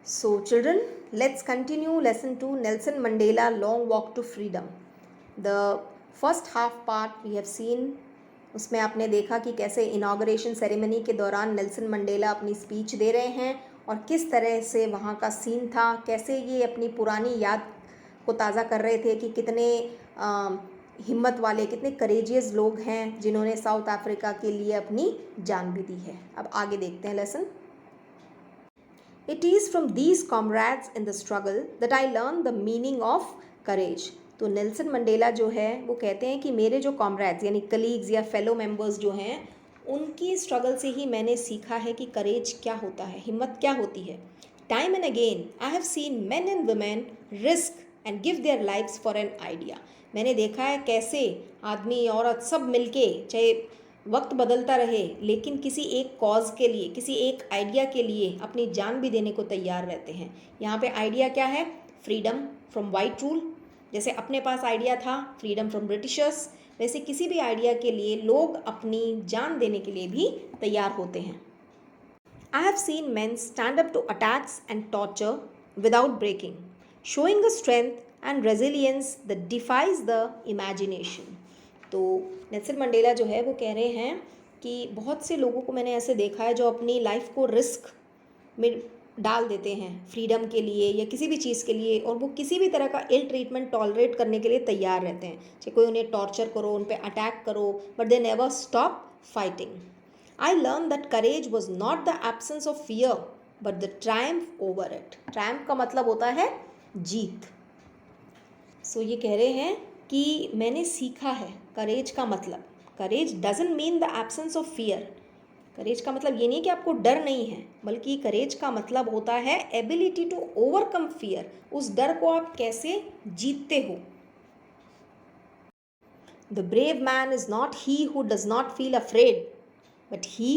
So, children, let's continue lesson 2 Nelson Mandela Long Walk to Freedom. The first half part we have seen. उसमें आपने देखा कि कैसे inauguration ceremony के दौरान नेल्सन मंडेला अपनी स्पीच दे रहे हैं और किस तरह से वहाँ का सीन था, कैसे ये अपनी पुरानी याद को ताज़ा कर रहे थे कि कितने हिम्मत वाले, कितने करेजियस लोग हैं जिन्होंने साउथ अफ्रीका के लिए अपनी जान भी दी है. अब आगे देखते हैं lesson. It is from these comrades in the struggle that I learned the meaning of courage. तो नेल्सन मंडेला जो है वो कहते हैं कि मेरे जो कॉमरेड्स यानी कलीग्स या फेलो मेंबर्स जो हैं उनकी स्ट्रगल से ही मैंने सीखा है कि करेज क्या होता है, हिम्मत क्या होती है. Time and again I have seen men and women risk and give their lives for an idea. मैंने देखा है कैसे आदमी औरत सब मिलके, चाहे वक्त बदलता रहे, लेकिन किसी एक कॉज के लिए, किसी एक आइडिया के लिए अपनी जान भी देने को तैयार रहते हैं. यहाँ पे आइडिया क्या है? Freedom from white rule. जैसे अपने पास आइडिया था फ्रीडम फ्रॉम ब्रिटिशर्स, वैसे किसी भी आइडिया के लिए लोग अपनी जान देने के लिए भी तैयार होते हैं. I have seen men stand up to attacks and torture without breaking, showing a strength and resilience that defies the imagination. तो नेल्सन मंडेला जो है वो कह रहे हैं कि बहुत से लोगों को मैंने ऐसे देखा है जो अपनी लाइफ को रिस्क में डाल देते हैं फ्रीडम के लिए या किसी भी चीज़ के लिए, और वो किसी भी तरह का इल ट्रीटमेंट टॉलरेट करने के लिए तैयार रहते हैं. चाहे कोई उन्हें टॉर्चर करो, उन पर अटैक करो, but they never stop fighting. I learn that courage was not the absence of fear but the Triumph over it. Triumph का मतलब होता है जीत. सो ये कह रहे हैं कि मैंने सीखा है करेज का मतलब. Courage doesn't mean the absence of fear. Courage का मतलब ये नहीं कि आपको डर नहीं है, बल्कि करेज का मतलब होता है एबिलिटी टू ओवरकम फियर. उस डर को आप कैसे जीतते हो. The brave man is not he who does not feel afraid but he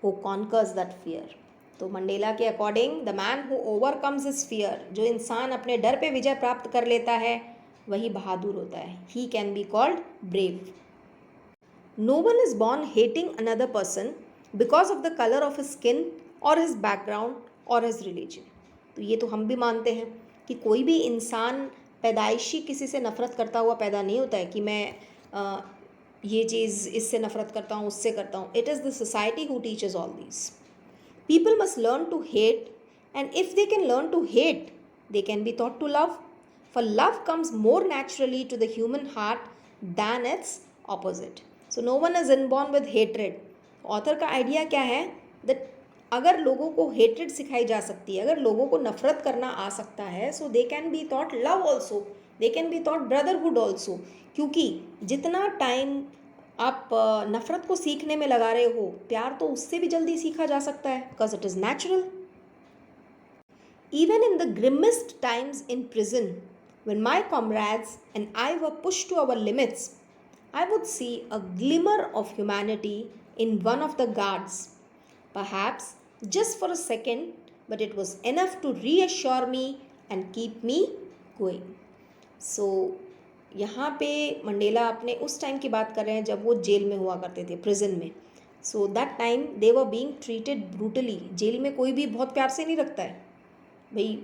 who conquers that fear. तो मंडेला के according the man who overcomes his fear, जो इंसान अपने डर पे विजय प्राप्त कर लेता है, वही बहादुर होता है. He can be called brave. No one is born hating another person because of the colour of his skin और हिज बैकग्राउंड और हिज रिलीजन. तो ये तो हम भी मानते हैं कि कोई भी इंसान पैदाइशी किसी से नफरत करता हुआ पैदा नहीं होता है कि मैं ये चीज़ इससे नफरत करता हूँ, उससे करता हूँ. It is the society who teaches all these. People must learn to hate, and if they can learn to hate they can be taught to love. For love comes more naturally to the human heart than its opposite. So no one is inborn with hatred. Author का idea क्या है? that अगर लोगों को hatred सिखाई जा सकती है, अगर लोगों को नफरत करना आ सकता है, so they can be taught love also, they can be taught brotherhood also. क्योंकि जितना टाइम आप नफरत को सीखने में लगा रहे हो, प्यार तो उससे भी जल्दी सीखा जा सकता है, because it is natural. Even in the grimmest times in prison, when my comrades and I were pushed to our limits, I would see a glimmer of humanity in one of the guards. Perhaps just for a second, but it was enough to reassure me and keep me going. So, यहाँ पे Mandela अपने उस time की बात कर रहे हैं जब वो जेल में हुआ करते थे, प्रिजन में. So that time they were being treated brutally. Jail में कोई भी बहुत प्यार से नहीं रखता है भाई,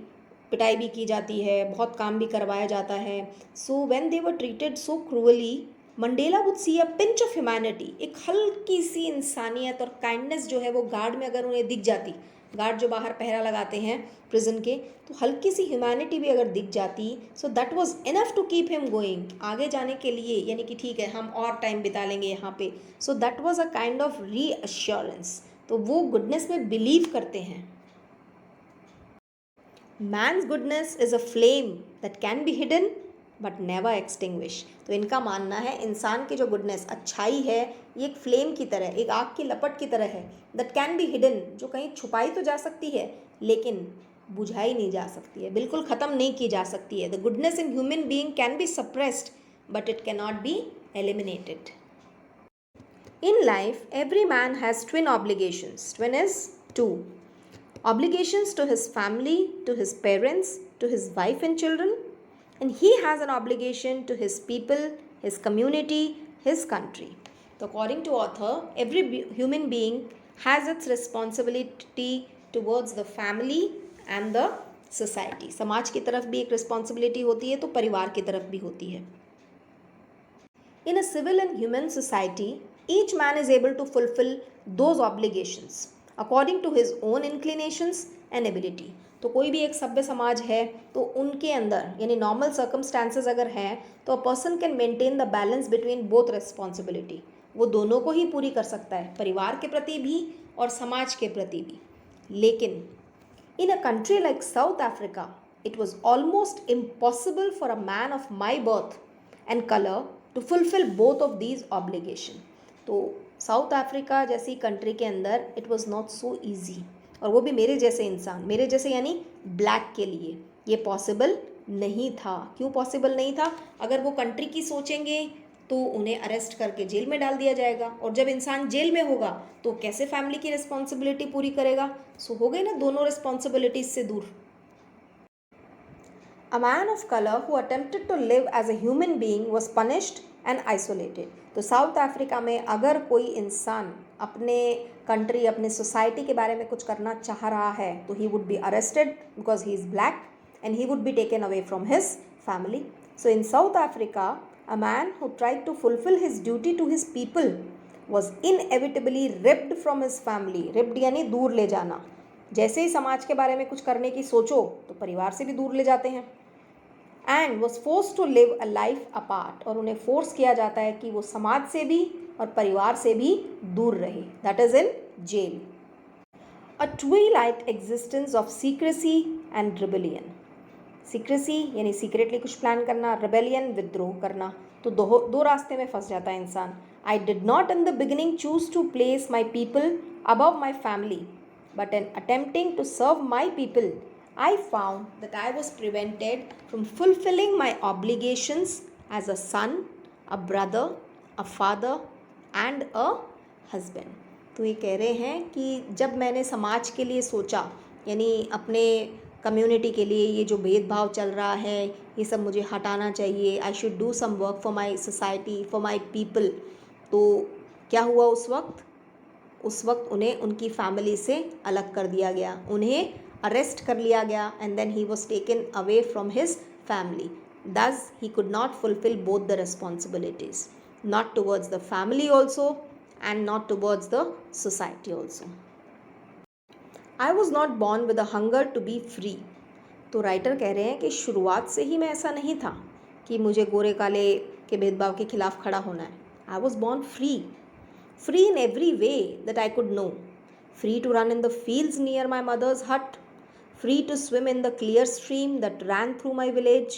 पिटाई भी की जाती है, बहुत काम भी करवाया जाता है. So when they were treated so cruelly, Mandela would see a pinch of humanity. एक हल्की सी इंसानियत और काइंडनेस जो है वो गार्ड में अगर उन्हें दिख जाती, गार्ड जो बाहर पहरा लगाते हैं प्रिजन के, तो हल्की सी ह्यूमैनिटी भी अगर दिख जाती, so that was enough to keep him going. आगे जाने के लिए, यानी कि ठीक है हम और टाइम बिता लेंगे यहाँ पे. सो that was a kind of reassurance. तो वो गुडनेस में बिलीव करते हैं. Man's goodness is a flame that can be hidden but never extinguish. तो इनका मानना है इंसान की जो गुडनेस, अच्छाई है, ये एक फ्लेम की तरह, एक आग की लपट की तरह है. दैट कैन बी हिडन, जो कहीं छुपाई तो जा सकती है लेकिन बुझाई नहीं जा सकती है, बिल्कुल ख़त्म नहीं की जा सकती है. The goodness in human being can be suppressed but it can not be eliminated. In life every man has twin obligations. Twin is two. Obligations to his family, to his parents, to his wife and children, and he has an obligation to his people, his community, his country. So according to author, every human being has its responsibility towards the family and the society. समाज की तरफ भी एक responsibility होती है तो परिवार की तरफ भी होती है। In a civil and human society, each man is able to fulfill those obligations according to his own inclinations and ability. तो कोई भी एक सभ्य समाज है तो उनके अंदर यानी नॉर्मल सर्कमस्टांसेस अगर हैं तो a person can maintain the balance between both responsibility. वो दोनों को ही पूरी कर सकता है, परिवार के प्रति भी और समाज के प्रति भी। लेकिन in a country like South Africa, it was almost impossible for a man of my birth and color to fulfill both of these obligation. तो साउथ अफ्रीका जैसी कंट्री के अंदर it was not so easy, और वो भी मेरे जैसे इंसान, मेरे जैसे यानी ब्लैक के लिए ये पॉसिबल नहीं था। क्यों पॉसिबल नहीं था? अगर वो कंट्री की सोचेंगे तो उन्हें अरेस्ट करके जेल में डाल दिया जाएगा, और जब इंसान जेल में होगा तो कैसे फैमिली की रिस्पॉन्सिबिलिटी पूरी करेगा? सो हो गई ना दोनों रिस्पॉन्सिबिलिटीज से दूर। A man of color who attempted to live as a human being was punished and isolated. तो साउथ अफ्रीका में अगर कोई इंसान अपने कंट्री, अपने सोसाइटी के बारे में कुछ करना चाह रहा है तो he would be arrested because he is black and he would be taken away from his family. So in South Africa, a man who tried to fulfill his duty to his people was inevitably ripped from his family. Ripped यानी दूर ले जाना। जैसे ही समाज के बारे में कुछ करने की सोचो तो परिवार से भी दूर ले जाते हैं। And was force to live a life apart, और उन्हें फोर्स किया जाता है कि वो समाज से भी और परिवार से भी दूर रहे। That is in jail. A twilight existence of secrecy and rebellion. Secrecy यानी सीक्रेटली कुछ प्लान करना, रिबेलियन विद्रोह करना। तो दो रास्ते में फंस जाता है इंसान। I did not in the beginning choose to place my people above my family, but in attempting to serve my people I found that I was prevented from fulfilling my obligations as a son, a brother, a father and a husband. तो ये कह रहे हैं कि जब मैंने समाज के लिए सोचा, यानी अपने कम्युनिटी के लिए ये जो भेदभाव चल रहा है ये सब मुझे हटाना चाहिए, I should do some work for my society, for my people. तो क्या हुआ उस वक्त उन्हें उनकी फैमिली से अलग कर दिया गया, उन्हें अरेस्ट कर लिया गया, and then he was taken away from his family. Thus he could not fulfil both the responsibilities, not towards the family also and not towards the society also. I was not born with a hunger to be free. तो writer कह रहे हैं कि शुरुआत से ही मैं ऐसा नहीं था कि मुझे गोरे काले के भेदभाव के खिलाफ खड़ा होना है। I was born free in every way that I could know, free to run in the fields near my mother's hut, free to swim in the clear stream that ran through my village,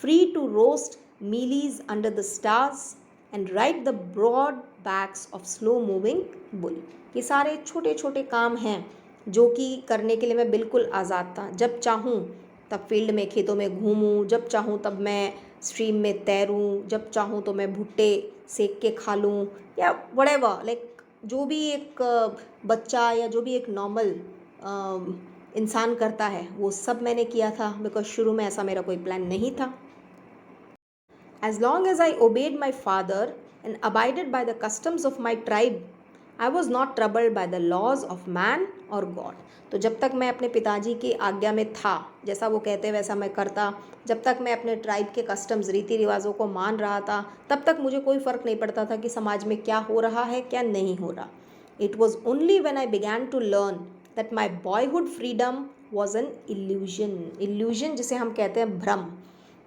free to roast mealies under the stars and ride the broad backs of slow moving bull. ये सारे छोटे छोटे काम हैं जो कि करने के लिए मैं बिल्कुल आज़ाद था। जब चाहूँ तब फील्ड में, खेतों में घूमूँ, जब चाहूँ तब मैं स्ट्रीम में तैरूँ, जब चाहूँ तो मैं भुट्टे सेक के खा लूँ, या व्हाटएवर, लाइक जो भी एक बच्चा या जो भी एक नॉर्मल इंसान करता है वो सब मैंने किया था, बिकॉज शुरू में ऐसा मेरा कोई प्लान नहीं था। As long as I obeyed my father and abided by the customs of my tribe, I was not troubled by the laws of man or God. तो जब तक मैं अपने पिताजी की आज्ञा में था, जैसा वो कहते वैसा मैं करता, जब तक मैं अपने ट्राइब के कस्टम्स, रीति रिवाजों को मान रहा था, तब तक मुझे कोई फ़र्क नहीं पड़ता था कि समाज में क्या हो रहा है क्या नहीं हो रहा। It was only when I began to learn that my boyhood freedom was an illusion जिसे हम कहते हैं भ्रम।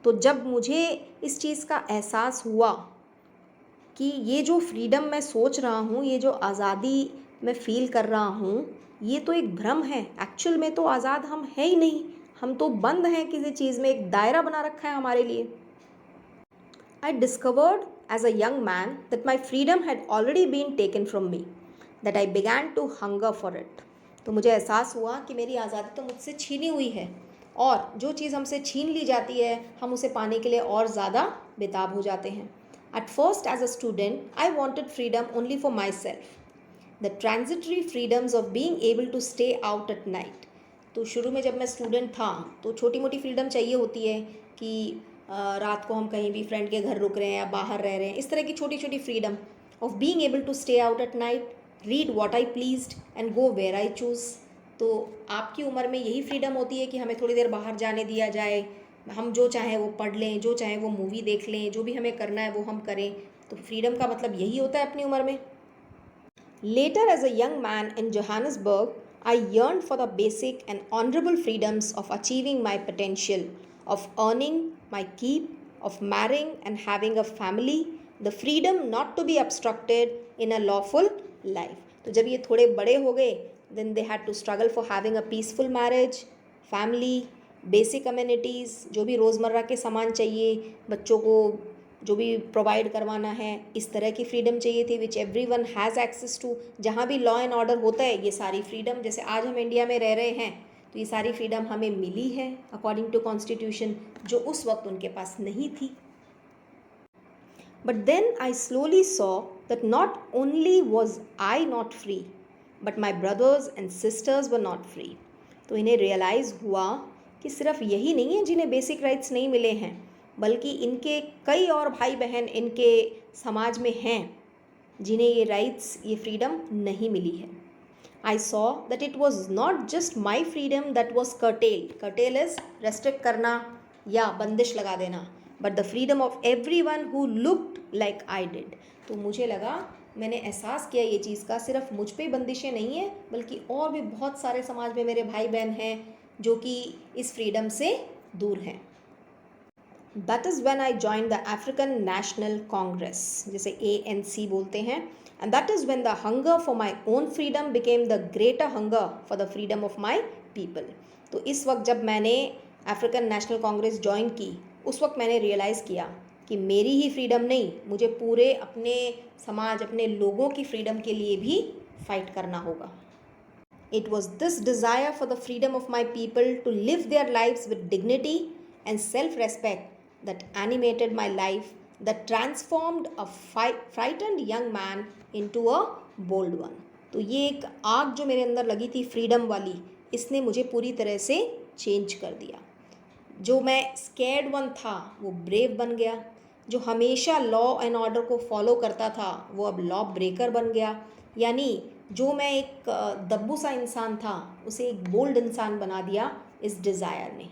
तो जब मुझे इस चीज़ का एहसास हुआ कि ये जो फ्रीडम मैं सोच रहा हूँ, ये जो आज़ादी मैं फ़ील कर रहा हूँ, ये तो एक भ्रम है। एक्चुअल में तो आज़ाद हम है ही नहीं, हम तो बंद हैं किसी चीज़ में, एक दायरा बना रखा है हमारे लिए। I discovered as a young man that my freedom had already been taken from me, that I began to hunger for it. तो मुझे एहसास हुआ कि मेरी आज़ादी तो मुझसे छीनी हुई है, और जो चीज़ हमसे छीन ली जाती है हम उसे पाने के लिए और ज़्यादा बेताब हो जाते हैं। At first, as a student, I wanted freedom only for myself. The transitory freedoms of being able to stay out at night. तो शुरू में जब मैं स्टूडेंट था तो छोटी मोटी फ्रीडम चाहिए होती है कि रात को हम कहीं भी फ्रेंड के घर रुक रहे हैं या बाहर रह रहे हैं, इस तरह की छोटी छोटी freedom of being able to stay out at night, read what I pleased and go where I choose. तो आपकी उम्र में यही फ्रीडम होती है कि हमें थोड़ी देर बाहर जाने दिया जाए, हम जो चाहें वो पढ़ लें, जो चाहें वो मूवी देख लें, जो भी हमें करना है वो हम करें। तो फ्रीडम का मतलब यही होता है अपनी उम्र में। Later, as a young man in Johannesburg, I yearned for the basic and honorable freedoms of achieving my potential, of earning my keep, of marrying and having a family, the freedom not to be obstructed in a lawful life. तो जब ये थोड़े बड़े हो गए, then they had to struggle for having a peaceful marriage, family, basic amenities, जो भी रोज़मर्रा के सामान चाहिए, बच्चों को जो भी प्रोवाइड करवाना है, इस तरह की फ्रीडम चाहिए थी विच एवरीवन हैज़ एक्सेस टू। जहाँ भी लॉ एंड ऑर्डर होता है, ये सारी फ्रीडम, जैसे आज हम इंडिया में रह रहे हैं तो ये सारी फ्रीडम हमें मिली है अकॉर्डिंग टू कॉन्स्टिट्यूशन, जो उस वक्त उनके पास नहीं थी। But then I slowly saw that not only was I not free but my brothers and sisters were not free. तो इन्हें रियलाइज़ हुआ कि सिर्फ यही नहीं है जिन्हें बेसिक राइट्स नहीं मिले हैं, बल्कि इनके कई और भाई बहन इनके समाज में हैं जिन्हें ये राइट्स, ये फ्रीडम नहीं मिली है। I saw that it was not just my freedom that was curtailed, cartel is restrict करना या बंदिश लगा देना, but the freedom of every one who looked like I did. तो मुझे लगा, मैंने एहसास किया ये चीज़ का, सिर्फ मुझ पे बंदिशें नहीं हैं बल्कि और भी बहुत सारे समाज में मेरे भाई बहन हैं जो कि इस फ्रीडम से दूर हैं। That is when I joined the African National Congress, जिसे ANC बोलते हैं, and that is when the hunger for my own freedom became the greater hunger for the freedom of my people. तो इस वक्त जब मैंने अफ्रीकन नेशनल कांग्रेस ज्वाइन की, उस वक्त मैंने रियलाइज़ किया कि मेरी ही फ्रीडम नहीं, मुझे पूरे अपने समाज, अपने लोगों की फ्रीडम के लिए भी फाइट करना होगा। It was this desire for the freedom of my people to live their lives with dignity and self-respect that animated my life, that transformed a frightened young man into a bold one. तो ये एक आग जो मेरे अंदर लगी थी freedom वाली, इसने मुझे पूरी तरह से चेंज कर दिया। जो मैं स्कैर्ड वन था वो ब्रेव बन गया, जो हमेशा लॉ एंड ऑर्डर को फॉलो करता था वो अब लॉ ब्रेकर बन गया। यानी जो मैं एक दब्बू सा इंसान था उसे एक बोल्ड इंसान बना दिया इस डिज़ायर ने।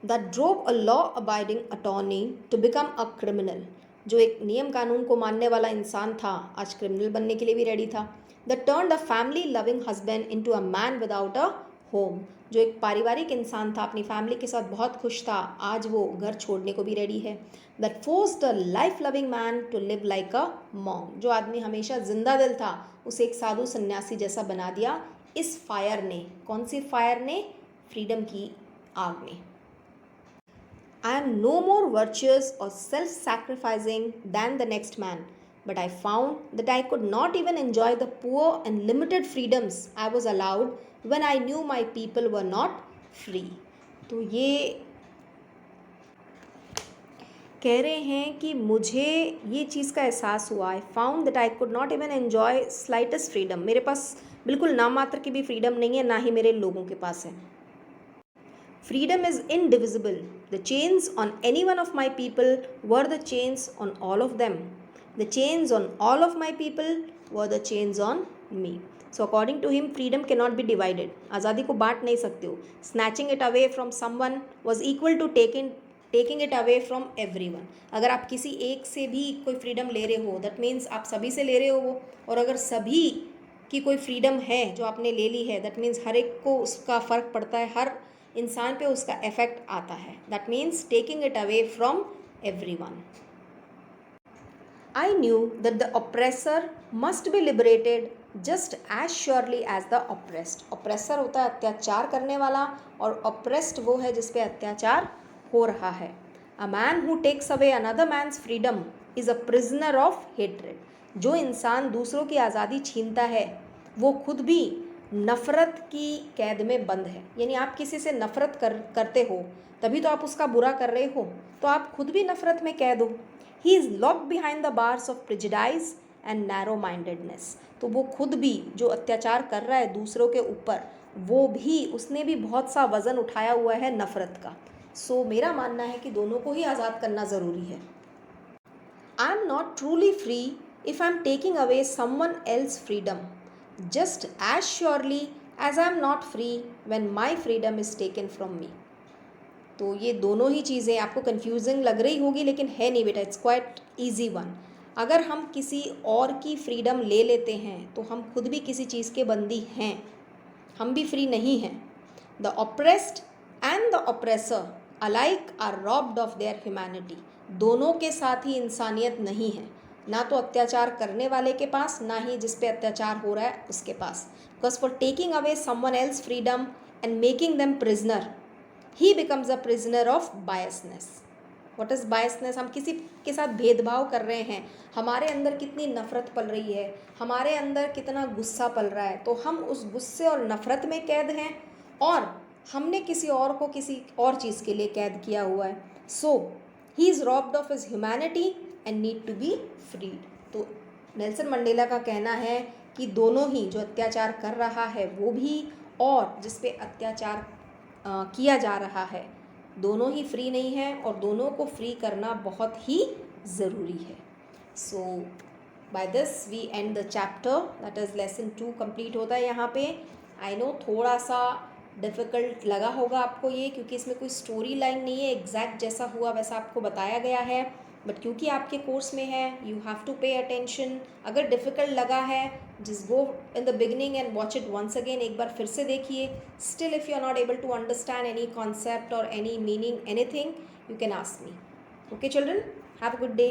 That drove a law-abiding attorney to become a criminal. जो एक नियम कानून को मानने वाला इंसान था आज क्रिमिनल बनने के लिए भी रेडी था। That turned a family-loving husband into a man without a home. जो एक पारिवारिक इंसान था, अपनी फैमिली के साथ बहुत खुश था, आज वो घर छोड़ने को भी रेडी है। That forced a life-loving man to live like a monk. जो आदमी हमेशा जिंदा दिल था उसे एक साधु सन्यासी जैसा बना दिया इस फायर ने। कौन सी फायर ने? फ्रीडम की आग ने। I am no more virtuous or self-sacrificing than the next man, but I found that I could not even enjoy the poor and limited freedoms I was allowed when I knew my people were not free. तो ये कह रहे हैं कि मुझे ये चीज़ का एहसास हुआ, I found that I could not even enjoy slightest freedom. मेरे पास बिल्कुल नाम मात्र की भी फ्रीडम नहीं है, ना ही मेरे लोगों के पास है। Freedom is indivisible. The chains on any one of my people were the chains on all of them. The chains on all of my people were the chains on me. So according to him, freedom cannot be divided. आज़ादी को बांट नहीं सकते हो। Snatching it away from someone was equal to taking it away from everyone. अगर आप किसी एक से भी कोई फ्रीडम ले रहे हो, that means आप सभी से ले रहे हो वो, और अगर सभी की कोई फ्रीडम है जो आपने ले ली है, that means हर एक को उसका फ़र्क पड़ता है, हर इंसान पे उसका इफेक्ट आता है। That means taking it away from everyone. I knew that the oppressor must be liberated just as surely as the oppressed. Oppressor होता है अत्याचार करने वाला, और ऑप्रेस्ड वो है जिस पे अत्याचार हो रहा है। A man who takes away another man's freedom is a prisoner of hatred. जो इंसान दूसरों की आज़ादी छीनता है वो खुद भी नफ़रत की कैद में बंद है। यानी आप किसी से नफ़रत करते हो तभी तो आप उसका बुरा कर रहे हो, तो आप खुद भी नफ़रत में कैद हो। He is locked behind the bars of prejudice and narrow mindedness. तो वो खुद भी जो अत्याचार कर रहा है दूसरों के ऊपर, वो भी, उसने भी बहुत सा वज़न उठाया हुआ है नफ़रत का। सो मेरा मानना है कि दोनों को ही आज़ाद करना ज़रूरी है। आई am not truly free if I am taking away someone else's freedom. Just as surely as I am not free when my freedom is taken from me. तो ये दोनों ही चीज़ें आपको कन्फ्यूजिंग लग रही होगी, लेकिन है नहीं बेटा, इट्स क्वाइट ईजी वन। अगर हम किसी और की फ्रीडम ले लेते हैं तो हम खुद भी किसी चीज़ के बंदी हैं, हम भी फ्री नहीं हैं। The oppressed and the oppressor alike are robbed of their humanity. दोनों के साथ ही इंसानियत नहीं है, ना तो अत्याचार करने वाले के पास, ना ही जिस पे अत्याचार हो रहा है उसके पास। Because for taking away someone else freedom and making them prisoner, he becomes a prisoner of biasness. What is biasness? हम किसी के साथ भेदभाव कर रहे हैं, हमारे अंदर कितनी नफ़रत पल रही है, हमारे अंदर कितना गुस्सा पल रहा है, तो हम उस गुस्से और नफ़रत में कैद हैं और हमने किसी और को किसी और चीज़ के लिए कैद किया हुआ है। So he is robbed of his humanity and need to be freed. तो नेल्सन मंडेला का कहना है कि दोनों ही, जो अत्याचार कर रहा है वो भी और जिस पे अत्याचार किया जा रहा है, दोनों ही फ्री नहीं हैं और दोनों को फ्री करना बहुत ही ज़रूरी है। So by this we end the chapter, that is lesson 2 complete होता है यहाँ पे। आई नो थोड़ा सा डिफ़िकल्ट लगा होगा आपको ये, क्योंकि इसमें कोई स्टोरी लाइन नहीं है, एग्जैक्ट जैसा हुआ वैसा आपको बताया गया है, बट क्योंकि आपके कोर्स में है you have to pay attention. अगर डिफ़िकल्ट लगा है just go in the beginning and watch it once again, एक बार फिर से देखिए। Still if you are not able to understand any concept or any meaning anything, you can ask me. Okay children, have a good day.